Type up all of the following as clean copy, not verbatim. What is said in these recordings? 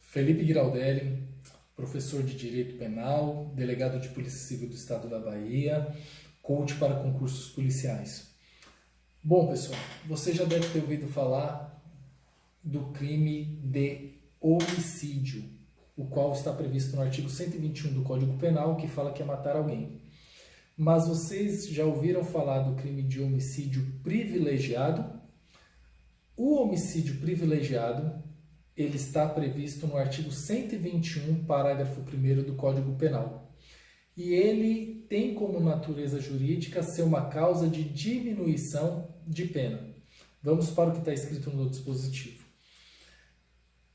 Felipe Giraldelli, professor de Direito Penal, delegado de Polícia Civil do Estado da Bahia, coach para concursos policiais. Bom, pessoal, você já deve ter ouvido falar do crime de homicídio, o qual está previsto no artigo 121 do Código Penal, que fala que é matar alguém. Mas vocês já ouviram falar do crime de homicídio privilegiado? O homicídio privilegiado, ele está previsto no artigo 121, parágrafo 1º do Código Penal. E ele tem como natureza jurídica ser uma causa de diminuição de pena. Vamos para o que está escrito no dispositivo.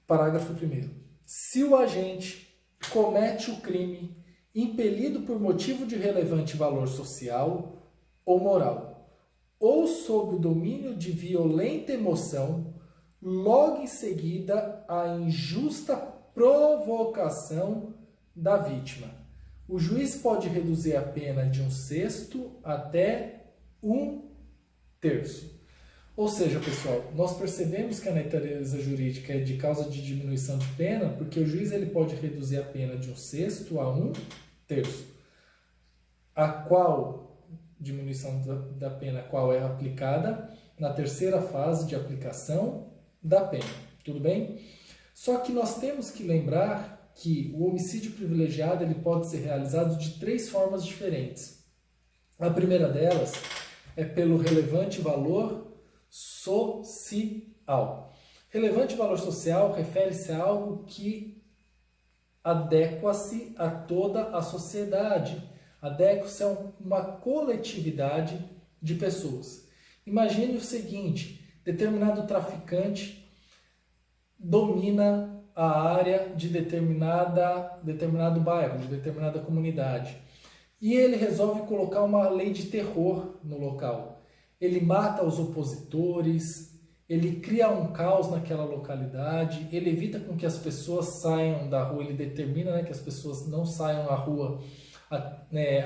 Parágrafo 1º. Se o agente comete o crime impelido por motivo de relevante valor social ou moral, ou sob o domínio de violenta emoção, logo em seguida a injusta provocação da vítima, o juiz pode reduzir a pena de 1/6 até 1/3. Ou seja, pessoal, nós percebemos que a natureza jurídica é de causa de diminuição de pena, porque o juiz ele pode reduzir a pena de 1/6 a 1/3. A qual diminuição da pena qual é aplicada na terceira fase de aplicação da pena, tudo bem? Só que nós temos que lembrar que o homicídio privilegiado ele pode ser realizado de 3 formas diferentes. A primeira delas é pelo relevante valor social. Relevante valor social refere-se a algo que adequa-se a toda a sociedade, adequa-se a uma coletividade de pessoas. Imagine o seguinte: determinado traficante domina a área de determinado bairro, de determinada comunidade. E ele resolve colocar uma lei de terror no local. Ele mata os opositores, ele cria um caos naquela localidade, ele evita com que as pessoas saiam da rua, ele determina, que as pessoas não saiam à rua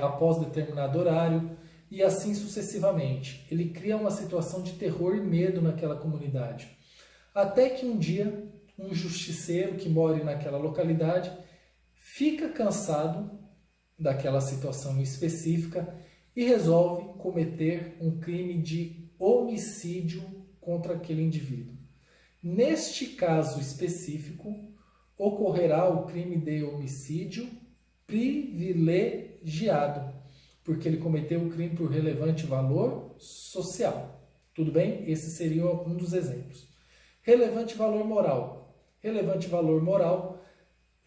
após determinado horário, e assim sucessivamente. Ele cria uma situação de terror e medo naquela comunidade. Até que um dia, um justiceiro que mora naquela localidade fica cansado daquela situação específica e resolve cometer um crime de homicídio contra aquele indivíduo. Neste caso específico, ocorrerá o crime de homicídio privilegiado, porque ele cometeu o crime por relevante valor social. Tudo bem? Esse seria um dos exemplos. Relevante valor moral. Relevante valor moral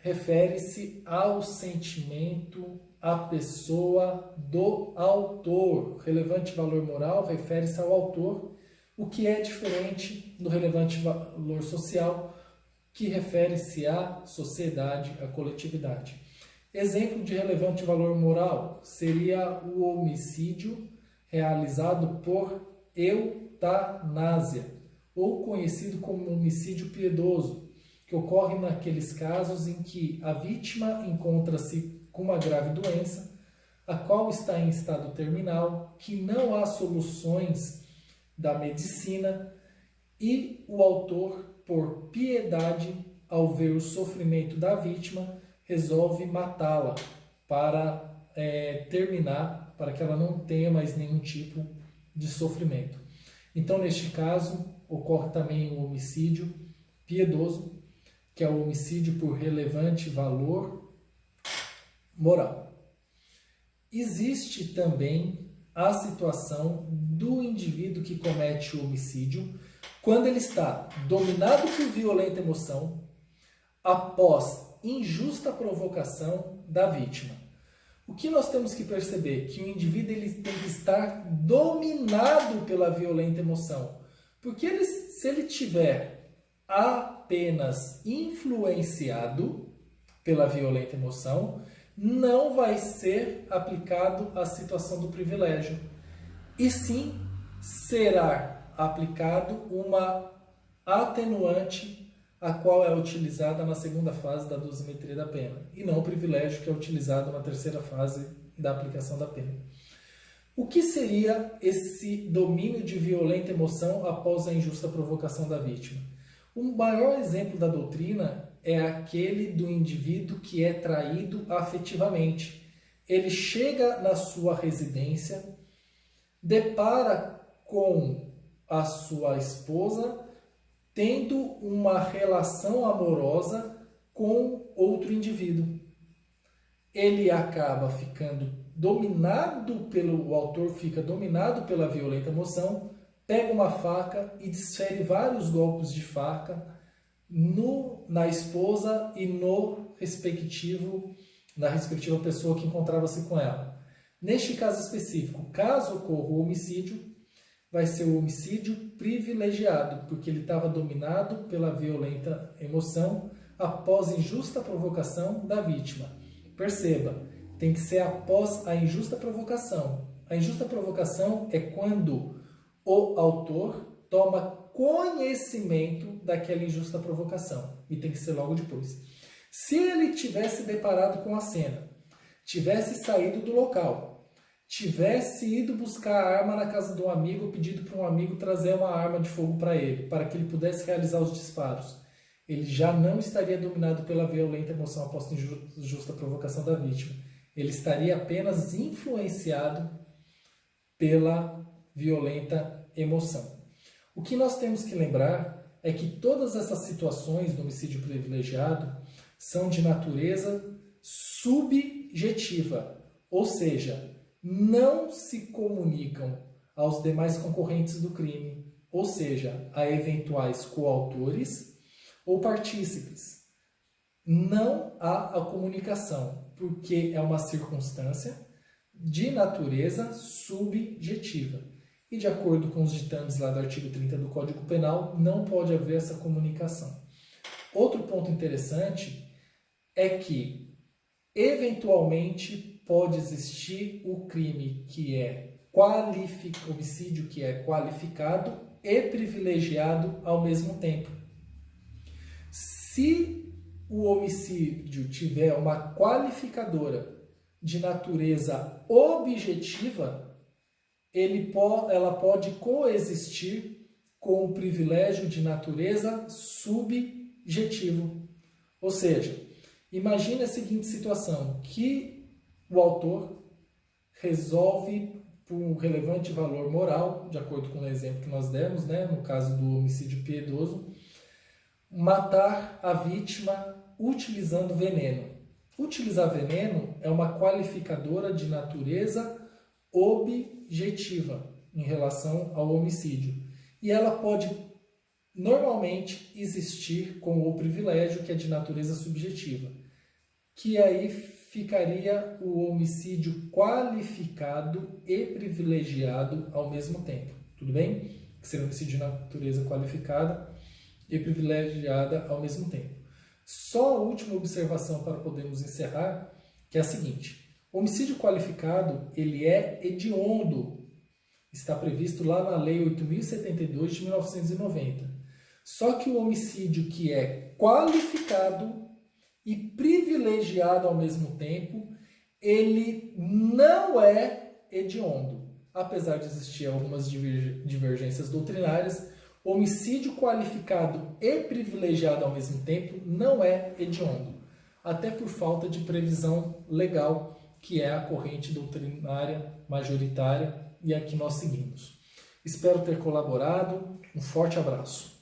refere-se ao sentimento, à pessoa do autor. Relevante valor moral refere-se ao autor, o que é diferente do relevante valor social, que refere-se à sociedade, à coletividade. Exemplo de relevante valor moral seria o homicídio realizado por eutanásia, ou conhecido como homicídio piedoso, que ocorre naqueles casos em que a vítima encontra-se com uma grave doença, a qual está em estado terminal, que não há soluções da medicina, e o autor, por piedade, ao ver o sofrimento da vítima, resolve matá-la para terminar, para que ela não tenha mais nenhum tipo de sofrimento. Então, neste caso, ocorre também o homicídio piedoso, que é o homicídio por relevante valor moral. Existe também a situação do indivíduo que comete o homicídio quando ele está dominado por violenta emoção após injusta provocação da vítima. O que nós temos que perceber? Que o indivíduo ele tem que estar dominado pela violenta emoção. Porque se ele tiver apenas influenciado pela violenta emoção, não vai ser aplicado a situação do privilégio. E sim será aplicado uma atenuante, a qual é utilizada na segunda fase da dosimetria da pena, e não o privilégio que é utilizado na terceira fase da aplicação da pena. O que seria esse domínio de violenta emoção após a injusta provocação da vítima? O maior exemplo da doutrina é aquele do indivíduo que é traído afetivamente. Ele chega na sua residência, depara com a sua esposa tendo uma relação amorosa com outro indivíduo. Ele acaba ficando o autor fica dominado pela violenta emoção, pega uma faca e desfere vários golpes de faca na esposa e na respectiva pessoa que encontrava-se com ela. Neste caso específico, caso ocorra o homicídio, vai ser o homicídio privilegiado, porque ele estava dominado pela violenta emoção após injusta provocação da vítima. Perceba, tem que ser após a injusta provocação. A injusta provocação é quando o autor toma conhecimento daquela injusta provocação, e tem que ser logo depois. Se ele tivesse deparado com a cena, tivesse saído do local, tivesse ido buscar a arma na casa de um amigo, pedido para um amigo trazer uma arma de fogo para ele, para que ele pudesse realizar os disparos, ele já não estaria dominado pela violenta emoção após a injusta provocação da vítima. Ele estaria apenas influenciado pela violenta emoção. O que nós temos que lembrar é que todas essas situações do homicídio privilegiado são de natureza subjetiva, ou seja, não se comunicam aos demais concorrentes do crime, ou seja, a eventuais coautores ou partícipes. Não há a comunicação, porque é uma circunstância de natureza subjetiva. E de acordo com os ditames lá do artigo 30 do Código Penal, não pode haver essa comunicação. Outro ponto interessante é que, eventualmente, pode existir o crime que é homicídio que é qualificado e privilegiado ao mesmo tempo. Se o homicídio tiver uma qualificadora de natureza objetiva, ela pode coexistir com o privilégio de natureza subjetivo. Ou seja, imagine a seguinte situação, que o autor resolve, por um relevante valor moral, de acordo com o exemplo que nós demos, no caso do homicídio piedoso, matar a vítima utilizando veneno. Utilizar veneno é uma qualificadora de natureza objetiva em relação ao homicídio. E ela pode normalmente existir com o privilégio que é de natureza subjetiva, que aí ficaria o homicídio qualificado e privilegiado ao mesmo tempo. Tudo bem? Que seria um homicídio de natureza qualificada e privilegiada ao mesmo tempo. Só a última observação para podermos encerrar, que é a seguinte: o homicídio qualificado, ele é hediondo. Está previsto lá na Lei 8.072 de 1990. Só que o homicídio que é qualificado e privilegiado ao mesmo tempo, ele não é hediondo. Apesar de existir algumas divergências doutrinárias, homicídio qualificado e privilegiado ao mesmo tempo não é hediondo, até por falta de previsão legal, que é a corrente doutrinária majoritária e a que nós seguimos. Espero ter colaborado. Um forte abraço.